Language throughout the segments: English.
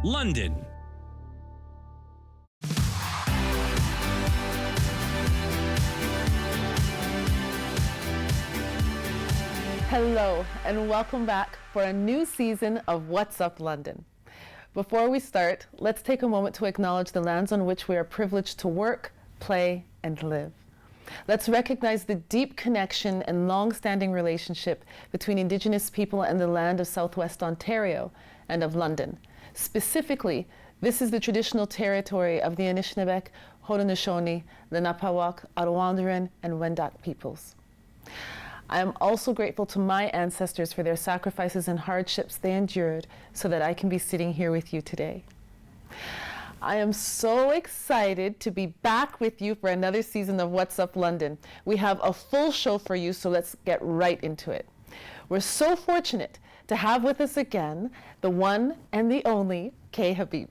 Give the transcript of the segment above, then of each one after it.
London. Hello and welcome back for a new season of What's Up London. Before we start, let's take a moment to acknowledge the lands on which we are privileged to work, play, and live. Let's recognize the deep connection and long-standing relationship between Indigenous people and the land of Southwest Ontario and of London. Specifically, this is the traditional territory of the Anishinaabe, Haudenosaunee, the Napawak, Arawandran, and Wendat peoples. I am also grateful to my ancestors for their sacrifices and hardships they endured so that I can be sitting here with you today. I am so excited to be back with you for another season of What's Up London. We have a full show for you, so let's get right into it. We're so fortunate to have with us again the one and the only Kay Habib.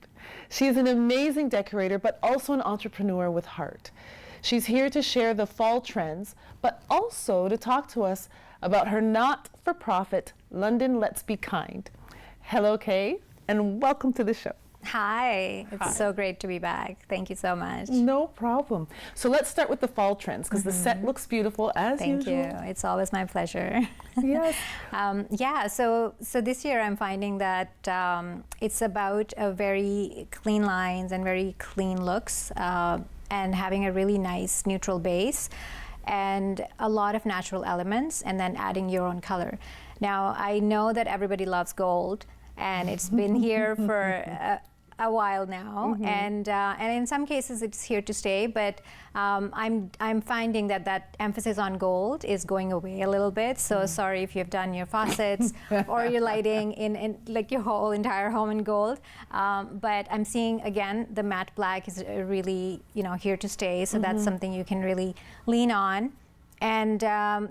She is an amazing decorator, but also an entrepreneur with heart. She's here to share the fall trends, but also to talk to us about her not-for-profit London Let's Be Kind. Hello, Kay, and welcome to the show. Hi, it's so great to be back. Thank you so much. No problem. So let's start with the fall trends, because the set looks beautiful as usual. Thank you. It's always my pleasure. Yes. So this year I'm finding that it's about a very clean lines and very clean looks. And having a really nice neutral base and a lot of natural elements, and then adding your own color. Now, I know that everybody loves gold, and it's been here for a while now, and in some cases it's here to stay, but I'm finding that emphasis on gold is going away a little bit. So sorry if you've done your faucets or your lighting in like your whole entire home in gold, but I'm seeing again the matte black is really here to stay. So that's something you can really lean on, and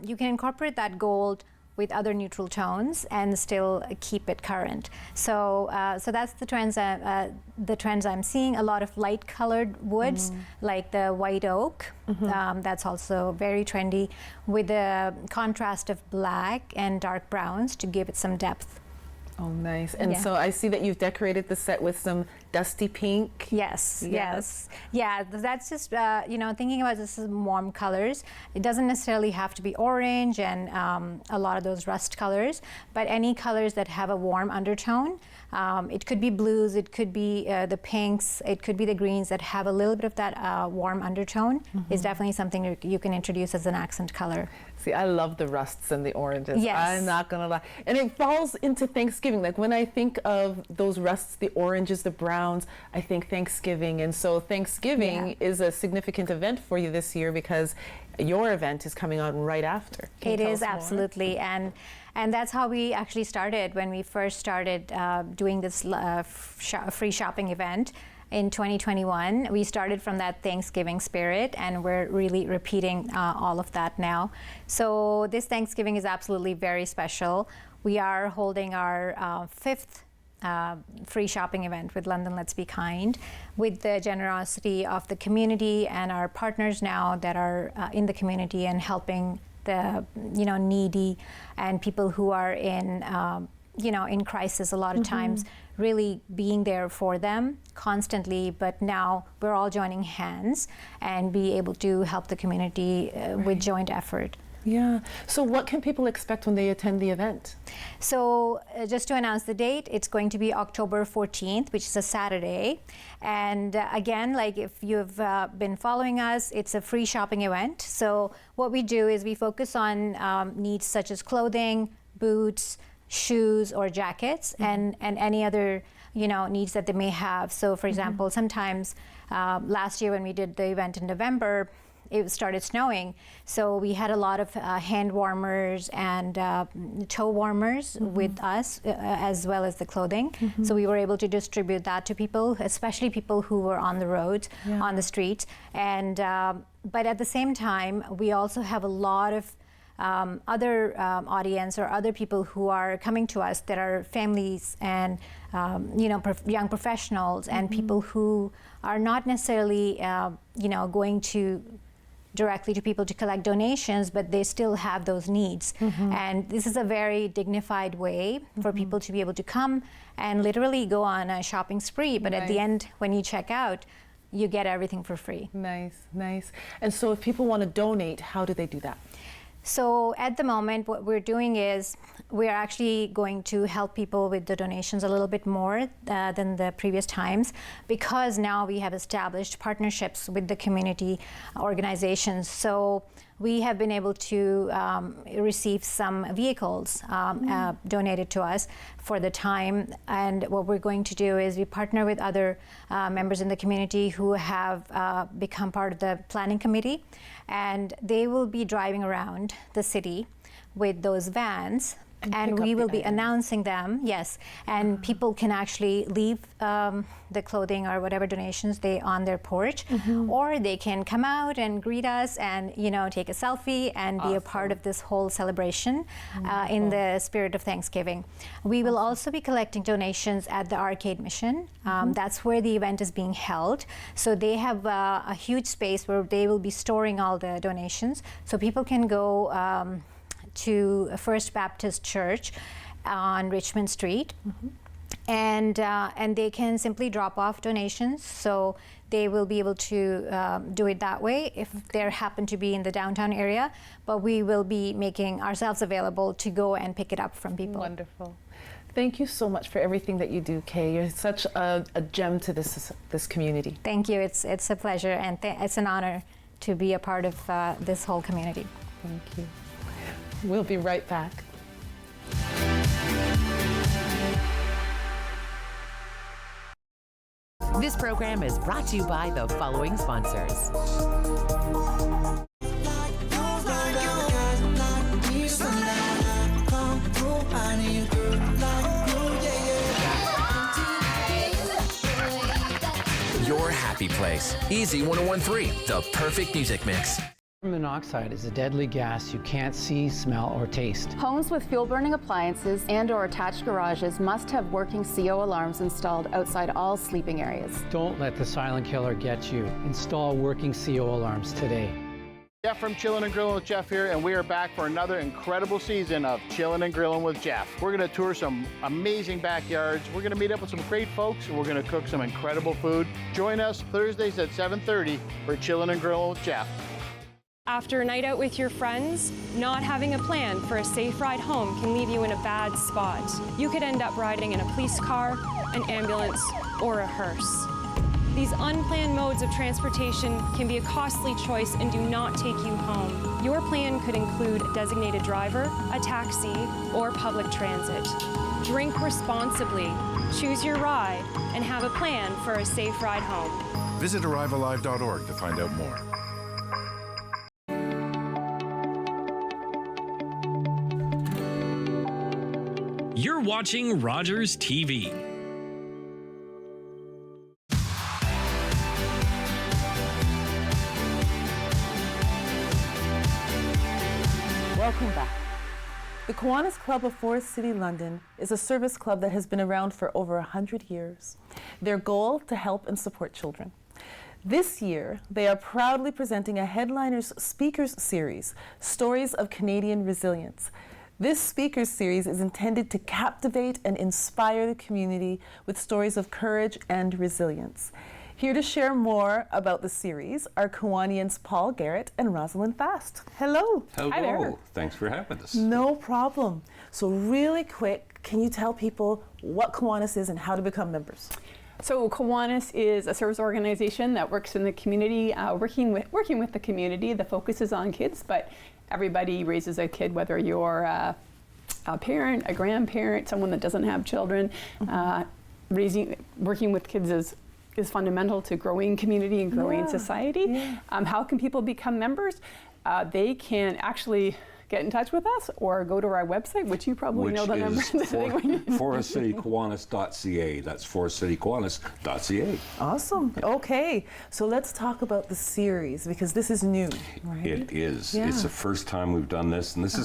you can incorporate that gold with other neutral tones and still keep it current. So that's the trends I'm seeing. A lot of light colored woods, like the white oak. That's also very trendy, with the contrast of black and dark browns to give it some depth. Oh, nice. And so I see that you've decorated the set with some dusty pink. Yes. Yeah, that's just, thinking about this as warm colors. It doesn't necessarily have to be orange and a lot of those rust colors, but any colors that have a warm undertone. It could be blues, it could be the pinks, it could be the greens that have a little bit of that warm undertone. Is definitely something you can introduce as an accent color. See, I love the rusts and the oranges. Yes. I'm not gonna lie. And it falls into Thanksgiving. Like when I think of those rusts, the oranges, the browns, I think Thanksgiving. And so Thanksgiving is a significant event for you this year, because your event is coming on right after. It is, absolutely. And that's how we actually started when we first started doing this free shopping event. In 2021, we started from that Thanksgiving spirit, and we're really repeating all of that now. So this Thanksgiving is absolutely very special. We are holding our fifth free shopping event with London Let's Be Kind, with the generosity of the community and our partners now that are in the community and helping the needy and people who are in in crisis a lot of times, really being there for them constantly. But now we're all joining hands and be able to help the community with joint effort. Yeah. So what can people expect when they attend the event? So just to announce the date, it's going to be October 14th, which is a Saturday. And again, like if you've been following us, it's a free shopping event. So what we do is we focus on needs such as clothing, boots, shoes or jackets, and any other needs that they may have. So for example, sometimes last year when we did the event in November, it started snowing, so we had a lot of hand warmers and toe warmers with us, as well as the clothing. So we were able to distribute that to people, especially people who were on the roads, on the streets. And but at the same time, we also have a lot of other audience or other people who are coming to us that are families and young professionals and people who are not necessarily going to directly to people to collect donations, but they still have those needs. And this is a very dignified way for people to be able to come and literally go on a shopping spree. But at the end, when you check out, you get everything for free. Nice, nice. And so if people want to donate, how do they do that? So at the moment, what we're doing is we're actually going to help people with the donations a little bit more than the previous times, because now we have established partnerships with the community organizations. So we have been able to receive some vehicles donated to us for the time. And what we're going to do is we partner with other members in the community who have become part of the planning committee, and they will be driving around the city with those vans. And we will be announcing them, yes. And people can actually leave the clothing or whatever donations they on their porch, or they can come out and greet us and, you know, take a selfie and be a part of this whole celebration in the spirit of Thanksgiving. We will also be collecting donations at the Arcade Mission. That's where the event is being held. So they have a huge space where they will be storing all the donations. So people can go to First Baptist Church on Richmond Street, and they can simply drop off donations. So they will be able to do it that way if they happen to be in the downtown area. But we will be making ourselves available to go and pick it up from people. Wonderful. Thank you so much for everything that you do, Kay. You're such a gem to this community. Thank you. It's a pleasure, and it's an honor to be a part of this whole community. Thank you. We'll be right back. This program is brought to you by the following sponsors. Your happy place. Easy 1013, the perfect music mix. Carbon monoxide is a deadly gas you can't see, smell, or taste. Homes with fuel-burning appliances and/or attached garages must have working CO alarms installed outside all sleeping areas. Don't let the silent killer get you. Install working CO alarms today. Jeff from Chillin' and Grillin' with Jeff here, and we are back for another incredible season of Chillin' and Grillin' with Jeff. We're going to tour some amazing backyards. We're going to meet up with some great folks, and we're going to cook some incredible food. Join us Thursdays at 7:30 for Chillin' and Grillin' with Jeff. After a night out with your friends, not having a plan for a safe ride home can leave you in a bad spot. You could end up riding in a police car, an ambulance, or a hearse. These unplanned modes of transportation can be a costly choice and do not take you home. Your plan could include a designated driver, a taxi, or public transit. Drink responsibly, choose your ride, and have a plan for a safe ride home. Visit arrivealive.org to find out more. You're watching Rogers TV. Welcome back. The Kiwanis Club of Forest City, London is a service club that has been around for over 100 years. Their goal, to help and support children. This year, they are proudly presenting a Headliners Speakers Series, Stories of Canadian Resilience. This speakers series is intended to captivate and inspire the community with stories of courage and resilience. Here to share more about the series are Kiwanians Paul Garrett and Rosalind Fast. Hello. Hello. Hi there. Thanks for having us. No problem. So really quick, can you tell people what Kiwanis is and how to become members? So Kiwanis is a service organization that works in the community, working with the community. The focus is on kids, but everybody raises a kid, whether you're a parent, a grandparent, someone that doesn't have children. Working with kids is fundamental to growing community and growing society. How can people become members? They can actually get in touch with us or go to our website, which you probably know the number. forestcitykiwanis.ca. That's forestcitykiwanis.ca. Awesome. Okay, so let's talk about the series, because this is new, right? It is. Yeah. It's the first time we've done this, and this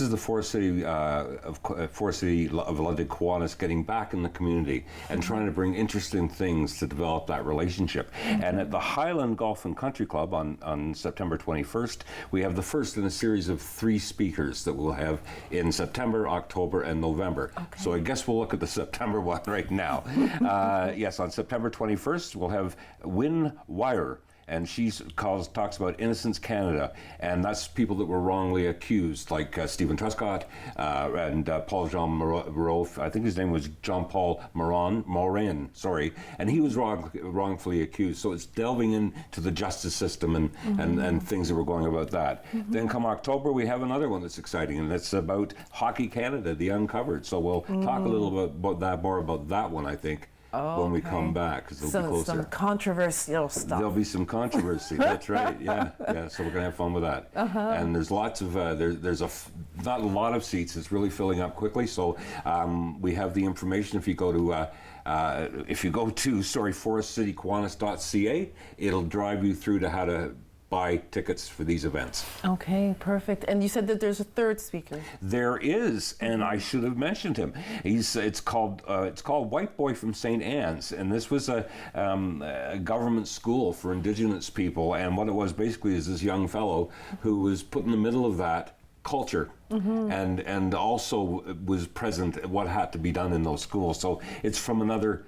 is the Forest City of London Kiwanis getting back in the community and trying to bring interesting things to develop that relationship. And at the Highland Golf and Country Club on September 21st, we have the first in a series of 3 speakers that we'll have in September, October, and November. Okay. So I guess we'll look at the September one right now. Yes, on September 21st, we'll have Wynne Wire. And she talks about Innocence Canada, and that's people that were wrongly accused, like Stephen Truscott and Paul Jean Moreau. I think his name was John Paul Morin, sorry, and he was wrongfully accused. So it's delving into the justice system and things that were going about that. Then come October, we have another one that's exciting, and it's about Hockey Canada, the Uncovered. So we'll talk a little bit about that, more about that one, I think. When we come back, because it'll be closer. Some controversial stuff. There'll be some controversy. That's right. Yeah. So we're gonna have fun with that. And there's lots of there's not a lot of seats. It's really filling up quickly. So we have the information. If you go to forestcitykiwanis.ca, it'll drive you through to how to buy tickets for these events. Okay, perfect. And you said that there's a third speaker. There is, and I should have mentioned him. It's called White Boy from St. Anne's, and this was a government school for Indigenous people. And what it was basically is this young fellow who was put in the middle of that culture and also was present at what had to be done in those schools. So it's from another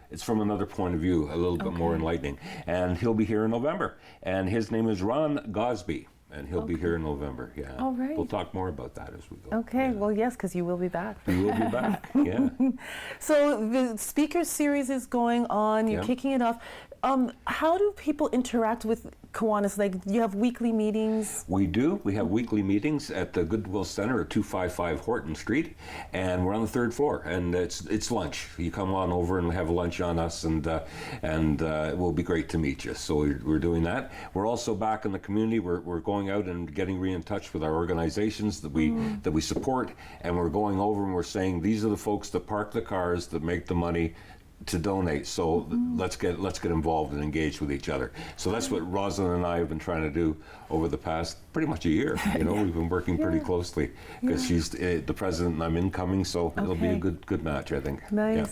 point of view, a little bit more enlightening. And he'll be here in November. And his name is Ron Gosby. And he'll be here in November, yeah. All right. We'll talk more about that as we go. Okay, well, yes, because you will be back. We will be back, yeah. So the speaker series is going on, you're kicking it off. How do people interact with Kiwanis? Like, you have weekly meetings? We do. We have weekly meetings at the Goodwill Center at 255 Horton Street, and we're on the 3rd floor. And it's lunch. You come on over and have lunch on us, and it will be great to meet you. So we're doing that. We're also back in the community. We're going out and getting in touch with our organizations that we support, and we're going over and we're saying these are the folks that park the cars, that make the money to donate. So let's get involved and engage with each other. So that's what Rosalind and I have been trying to do over the past pretty much a year. You know, we've been working pretty closely because she's the president and I'm incoming. So it'll be a good match, I think. Nice. Yeah.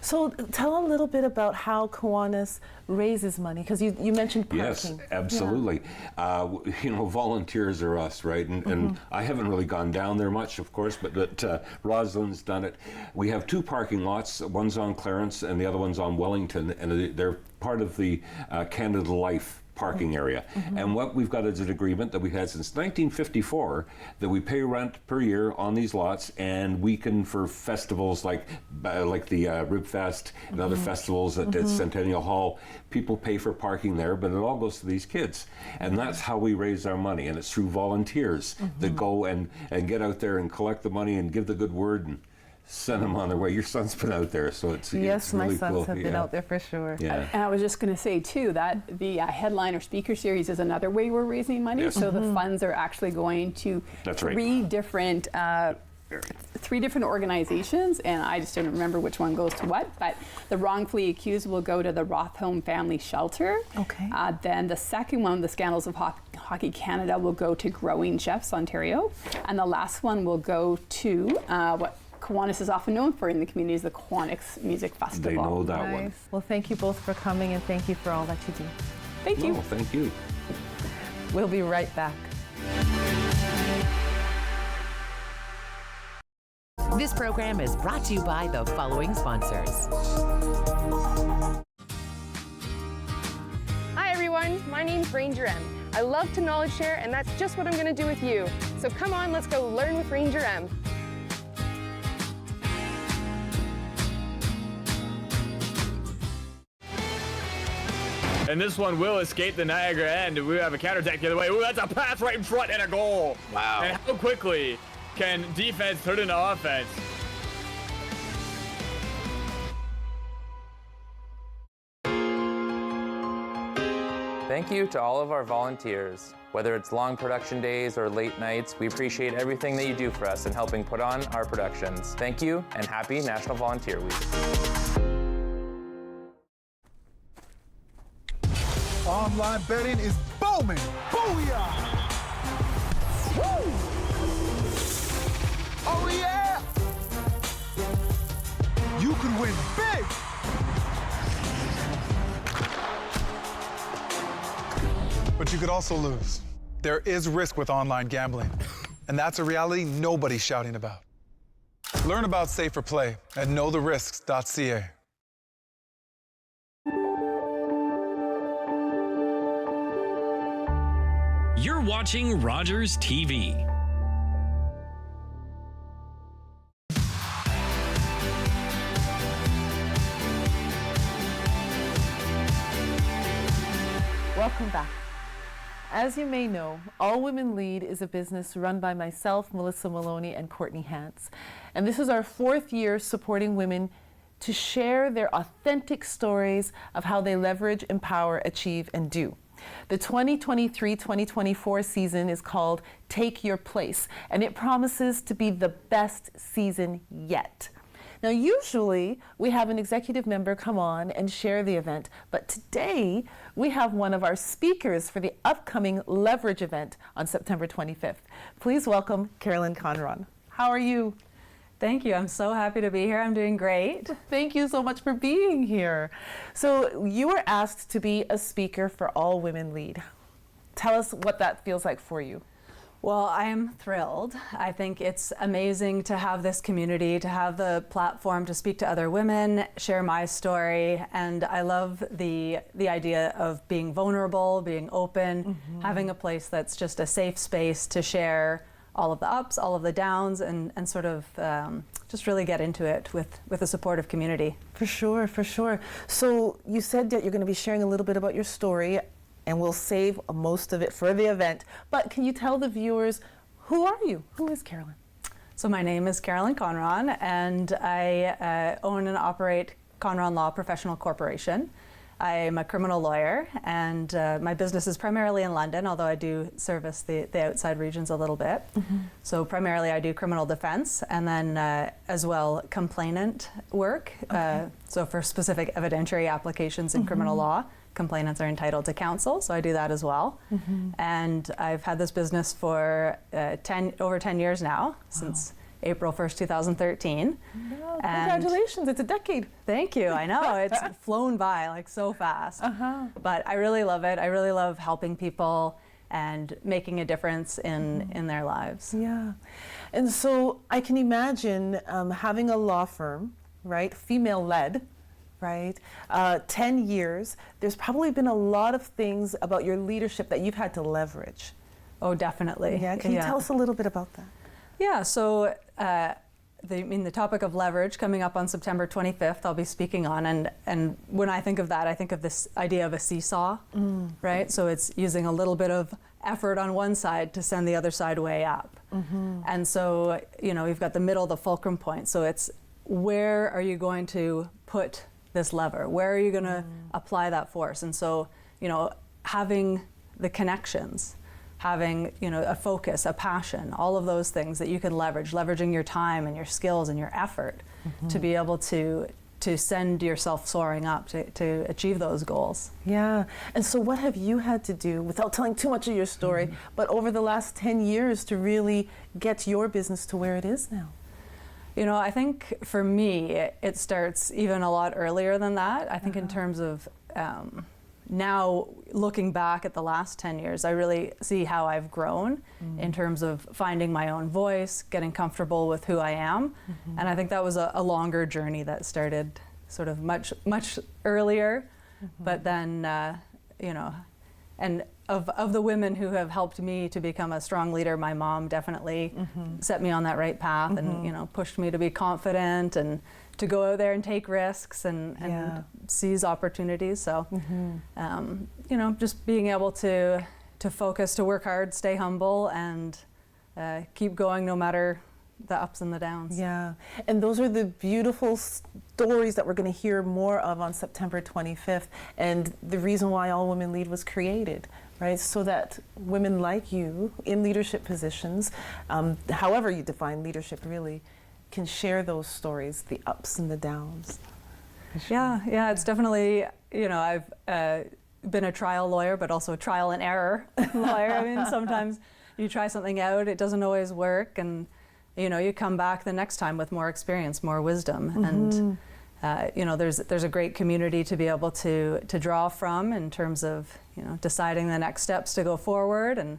So tell a little bit about how Kiwanis raises money, because you mentioned parking. Yes, absolutely. Yeah. You know, volunteers are us, right? And I haven't really gone down there much, of course, but Rosalind's done it. We have 2 parking lots. One's on Clarence and the other one's on Wellington, and they're part of the Canada Life parking area. And what we've got is an agreement that we've had since 1954 that we pay rent per year on these lots, and we can, for festivals like the Rib Fest and other festivals at Centennial Hall, people pay for parking there, but it all goes to these kids. And that's how we raise our money, and it's through volunteers that go and get out there and collect the money and give the good word and send them on their way. Your son's been out there, so it's really my sons cool. have been out there for sure. Yeah. And I was just going to say too that the headliner speaker series is another way we're raising money. Yes. So the funds are actually going to three different organizations, and I just didn't remember which one goes to what, but the wrongfully accused will go to the Rothholm Family Shelter. Okay. Then the second one, the Scandals of Hockey Canada, will go to Growing Chefs Ontario, and the last one will go to what Kiwanis is often known for in the community is the Kiwanis Music Festival. They know that one. Well, thank you both for coming, and thank you for all that you do. Thank you. Thank you. We'll be right back. This program is brought to you by the following sponsors. Hi everyone, my name's Ranger M. I love to knowledge share, and that's just what I'm going to do with you. So come on, let's go learn with Ranger M. And this one will escape the Niagara end. We have a counterattack the other way. Ooh, that's a pass right in front and a goal. Wow. And how quickly can defense turn into offense? Thank you to all of our volunteers. Whether it's long production days or late nights, we appreciate everything that you do for us in helping put on our productions. Thank you, and happy National Volunteer Week. Online betting is booming. Booyah! Woo! Oh yeah! You could win big! But you could also lose. There is risk with online gambling, and that's a reality nobody's shouting about. Learn about safer play at knowtherisks.ca. You're watching Rogers TV. Welcome back. As you may know, All Women Lead is a business run by myself, Melissa Maloney, and Courtney Hance. And this is our 4th year supporting women to share their authentic stories of how they leverage, empower, achieve, and do. The 2023-2024 season is called Take Your Place, and it promises to be the best season yet. Now, usually we have an executive member come on and share the event, but today we have one of our speakers for the upcoming Leverage event on September 25th. Please welcome Carolyn Conron. How are you? Thank you. I'm so happy to be here. I'm doing great. Thank you so much for being here. So you were asked to be a speaker for All Women Lead. Tell us what that feels like for you. Well, I am thrilled. I think it's amazing to have this community, to have the platform to speak to other women, share my story, and I love the idea of being vulnerable, being open, having a place that's just a safe space to share all of the ups, all of the downs, and sort of just really get into it with a supportive community. For sure, for sure. So you said that you're going to be sharing a little bit about your story, and we'll save most of it for the event. But can you tell the viewers, who are you? Who is Carolyn? So my name is Carolyn Conron, and I own and operate Conron Law Professional Corporation. I'm a criminal lawyer, and my business is primarily in London, although I do service the outside regions a little bit. So primarily I do criminal defense, and then as well complainant work. Okay. So for specific evidentiary applications in criminal law, complainants are entitled to counsel, so I do that as well. And I've had this business for over 10 years now, since April 1st, 2013. Wow, congratulations, it's a decade. Thank you, I know, it's flown by like so fast. But I really love it. I really love helping people and making a difference in their lives. Yeah, and so I can imagine having a law firm, right, female-led, right, 10 years, there's probably been a lot of things about your leadership that you've had to leverage. Oh, definitely. Yeah, can you tell us a little bit about that? Yeah, so the topic of leverage coming up on September 25th, I'll be speaking on, and when I think of that, I think of this idea of a seesaw, right? So it's using a little bit of effort on one side to send the other side way up. And so, you know, you've got the middle, the fulcrum point. So it's where are you going to put this lever? Where are you going to apply that force? And so, you know, having the connections, having, you know, a focus, a passion, all of those things that you can leverage, leveraging your time and your skills and your effort to be able to send yourself soaring up to achieve those goals. Yeah, and so what have you had to do, without telling too much of your story, but over the last 10 years to really get your business to where it is now? You know, I think for me, it starts even a lot earlier than that. I think in terms of now looking back at the last 10 years, I really see how I've grown in terms of finding my own voice, getting comfortable with who I am. And I think that was a longer journey that started sort of much earlier. But then, you know, and of the women who have helped me to become a strong leader, my mom definitely set me on that right path and, you know, pushed me to be confident and to go out there and take risks and seize opportunities. So, you know, just being able to focus, to work hard, stay humble, and keep going no matter the ups and the downs. Yeah, and those are the beautiful stories that we're going to hear more of on September 25th, and the reason why All Women Lead was created, right? So that women like you in leadership positions, however you define leadership really, can share those stories, the ups and the downs. Sure. Yeah, it's definitely, I've been a trial lawyer, but also a trial and error lawyer. I mean, sometimes you try something out, it doesn't always work, and you come back the next time with more experience, more wisdom, and there's a great community to be able to draw from in terms of deciding the next steps to go forward, and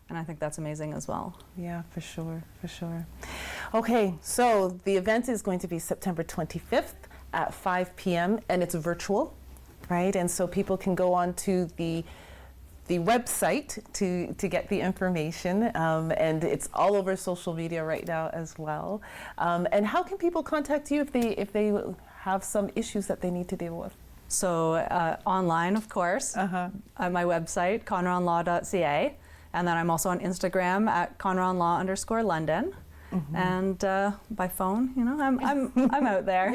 I think that's amazing as well. Yeah, for sure, for sure. Okay, so the event is going to be September 25th at 5 p.m. and it's virtual, right? And so people can go on to the website to get the information, and it's all over social media right now as well. And how can people contact you if they have some issues that they need to deal with? So online, of course, at my website, conronlaw.ca, and then I'm also on Instagram at conronlaw_London. And by phone, I'm out there.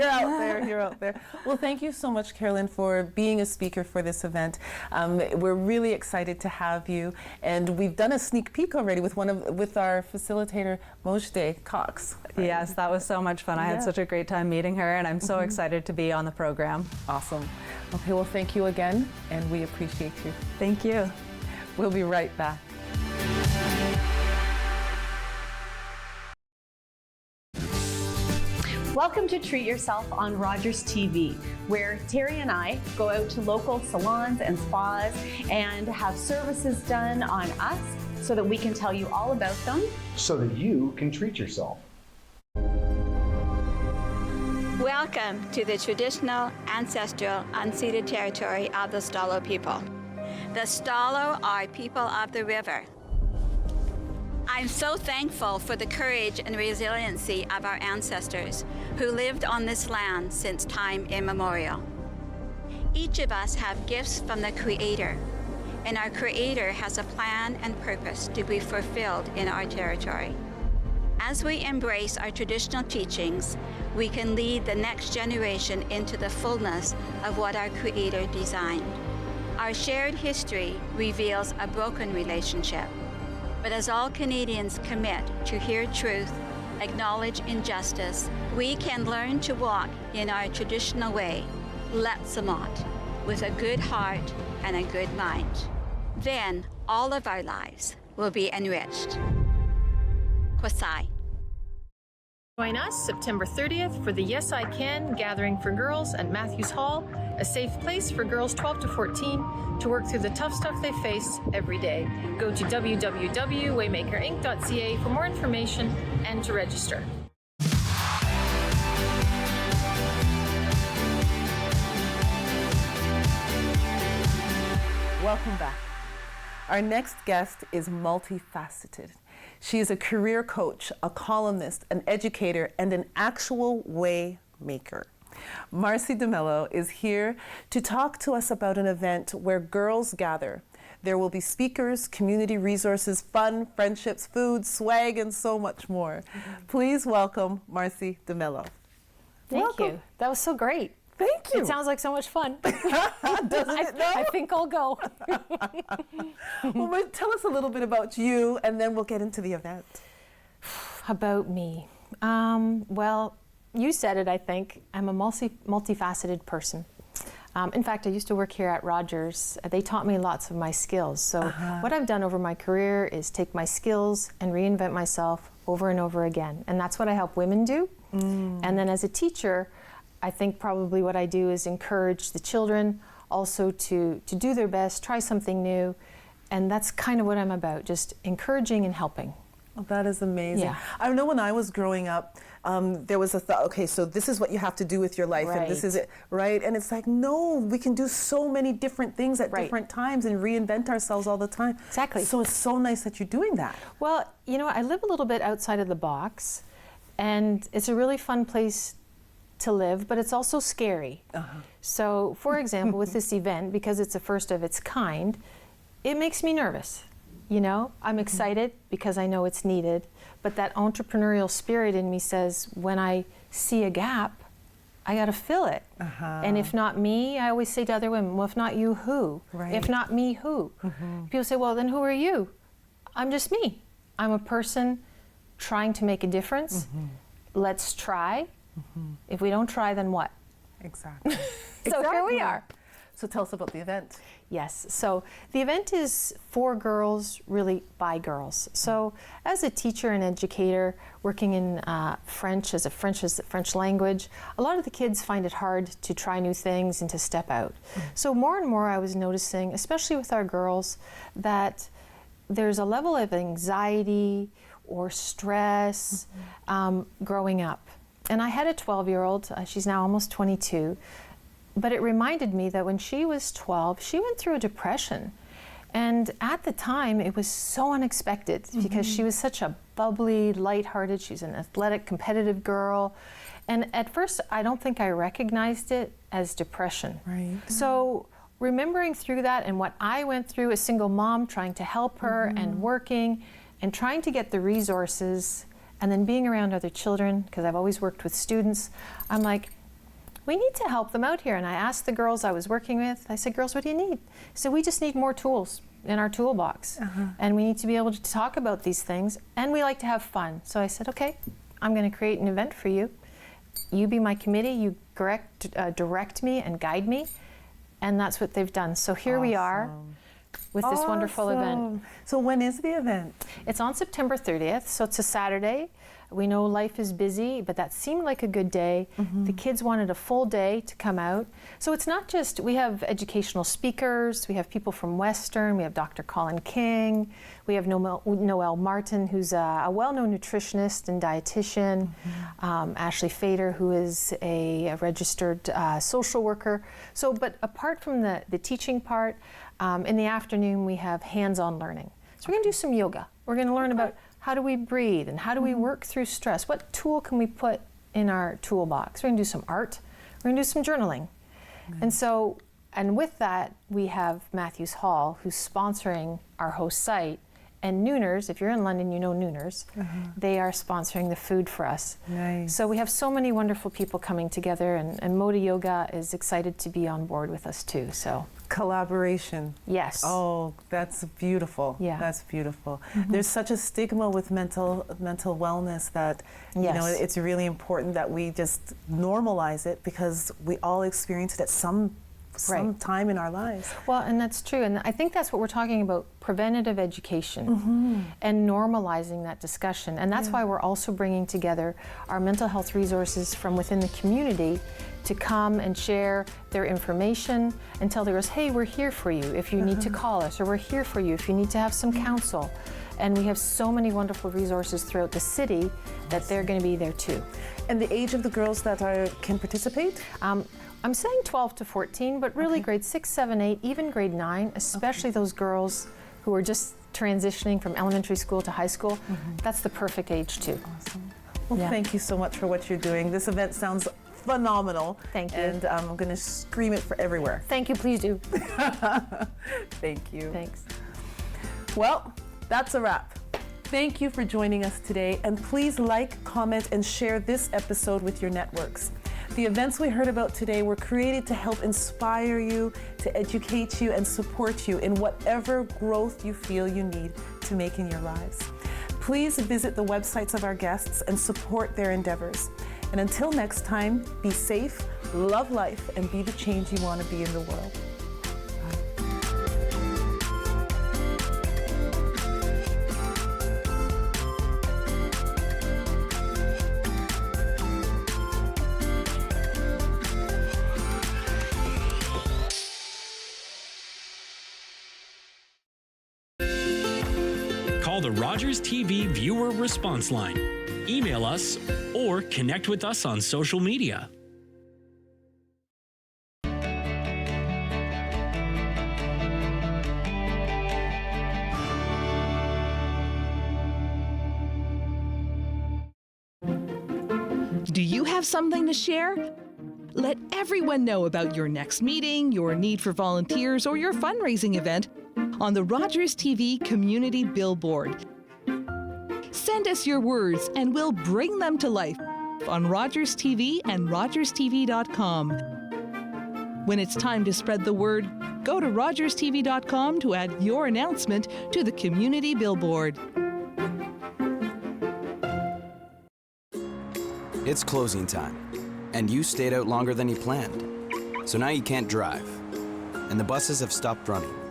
You're out there. Well, thank you so much, Carolyn, for being a speaker for this event. We're really excited to have you, and we've done a sneak peek already with our facilitator, Mojde Cox. Right? Yes, that was so much fun. I had such a great time meeting her, and I'm so excited to be on the program. Awesome. Okay, well, thank you again, and we appreciate you. Thank you. We'll be right back. Welcome to Treat Yourself on Rogers TV, where Terry and I go out to local salons and spas and have services done on us so that we can tell you all about them. So that you can treat yourself. Welcome to the traditional, ancestral, unceded territory of the Stalo people. The Stalo are people of the river. I'm so thankful for the courage and resiliency of our ancestors who lived on this land since time immemorial. Each of us have gifts from the Creator, and our Creator has a plan and purpose to be fulfilled in our territory. As we embrace our traditional teachings, we can lead the next generation into the fullness of what our Creator designed. Our shared history reveals a broken relationship. But as all Canadians commit to hear truth, acknowledge injustice, we can learn to walk in our traditional way, Letsamot, with a good heart and a good mind. Then all of our lives will be enriched. Kwasai. Join us September 30th for the Yes I Can Gathering for Girls at Matthews Hall, a safe place for girls 12 to 14 to work through the tough stuff they face every day. Go to www.waymakerinc.ca for more information and to register. Welcome back. Our next guest is multifaceted. She is a career coach, a columnist, an educator, and an actual way maker. Marcy DeMello is here to talk to us about an event where girls gather. There will be speakers, community resources, fun, friendships, food, swag, and so much more. Please welcome Marcy DeMello. Thank you. That was so great. Thank you. It sounds like so much fun. Doesn't it, though? I think I'll go. Well, tell us a little bit about you, and then we'll get into the event. About me. Well, you said it, I think. I'm a multifaceted person. In fact, I used to work here at Rogers. They taught me lots of my skills. So what I've done over my career is take my skills and reinvent myself over and over again. And that's what I help women do. And then as a teacher, I think probably what I do is encourage the children also to do their best, try something new. And that's kind of what I'm about, just encouraging and helping. Oh, that is amazing. Yeah. I know when I was growing up, there was a thought, okay, so this is what you have to do with your life, and this is it, right? And it's like, no, we can do so many different things at different times and reinvent ourselves all the time. Exactly. So it's so nice that you're doing that. Well, you know, I live a little bit outside of the box, and it's a really fun place to live, but it's also scary. So, for example, with this event, because it's a first of its kind, it makes me nervous. You know, I'm excited because I know it's needed, but that entrepreneurial spirit in me says when I see a gap, I got to fill it. And if not me, I always say to other women, well, if not you, who? Right. If not me, who? People say, well, then who are you? I'm just me. I'm a person trying to make a difference. Let's try. If we don't try, then what? Exactly. So here we are. So tell us about the event. Yes, so the event is for girls, really by girls. So as a teacher and educator working in French as the French language, a lot of the kids find it hard to try new things and to step out. So more and more I was noticing, especially with our girls, that there's a level of anxiety or stress growing up. And I had a 12-year-old, she's now almost 22, but it reminded me that when she was 12, she went through a depression. And at the time, it was so unexpected because she was such a bubbly, lighthearted, she's an athletic, competitive girl. And at first, I don't think I recognized it as depression. Right. So remembering through that and what I went through, a single mom trying to help her and working and trying to get the resources and then being around other children, because I've always worked with students, I'm like, we need to help them out here. And I asked the girls I was working with, I said, girls, what do you need? So we just need more tools in our toolbox. And we need to be able to talk about these things. And we like to have fun. So I said, okay, I'm going to create an event for you. You be my committee, you direct me and guide me. And that's what they've done. So here we are with this wonderful event. So when is the event? It's on September 30th, so it's a Saturday. We know life is busy, but that seemed like a good day. The kids wanted a full day to come out. So it's not just, we have educational speakers, we have people from Western, we have Dr. Colin King, we have Noelle Martin, who's a well-known nutritionist and dietitian, Ashley Fader, who is a registered social worker. So, but apart from the teaching part, in the afternoon we have hands-on learning. So we're going to do some yoga. We're going to learn about how do we breathe and how do we work through stress? What tool can we put in our toolbox? We're going to do some art. We're going to do some journaling. And so, and with that, we have Matthews Hall, who's sponsoring our host site. And Nooners, if you're in London, you know Nooners. They are sponsoring the food for us. Nice. So we have so many wonderful people coming together, and Moda Yoga is excited to be on board with us too. So collaboration. Yes. Oh, that's beautiful. Yeah. That's beautiful. There's such a stigma with mental wellness that you know it's really important that we just normalize it because we all experience it at some time in our lives. Well, and that's true. And I think that's what we're talking about, preventative education and normalizing that discussion. And that's why we're also bringing together our mental health resources from within the community to come and share their information and tell the girls, hey, we're here for you if you need to call us, or we're here for you if you need to have some counsel. And we have so many wonderful resources throughout the city that they're going to be there too. And the age of the girls that can participate? I'm saying 12 to 14, but really grade 6, 7, 8, even grade 9, especially those girls who are just transitioning from elementary school to high school. That's the perfect age too. Awesome. Well, thank you so much for what you're doing. This event sounds phenomenal. Thank you. And I'm going to scream it for everywhere. Thank you, please do. Thank you. Thanks. Well, that's a wrap. Thank you for joining us today, and please like, comment, and share this episode with your networks. The events we heard about today were created to help inspire you, to educate you, and support you in whatever growth you feel you need to make in your lives. Please visit the websites of our guests and support their endeavors. And until next time, be safe, love life, and be the change you want to be in the world. Call the Rogers TV viewer response line, email us, or connect with us on social media. Do you have something to share? Let everyone know about your next meeting, your need for volunteers, or your fundraising event on the Rogers TV community billboard. Send us your words and we'll bring them to life on Rogers TV and rogerstv.com. When it's time to spread the word, go to rogerstv.com to add your announcement to the community billboard. It's closing time, and you stayed out longer than you planned. So now you can't drive, and the buses have stopped running.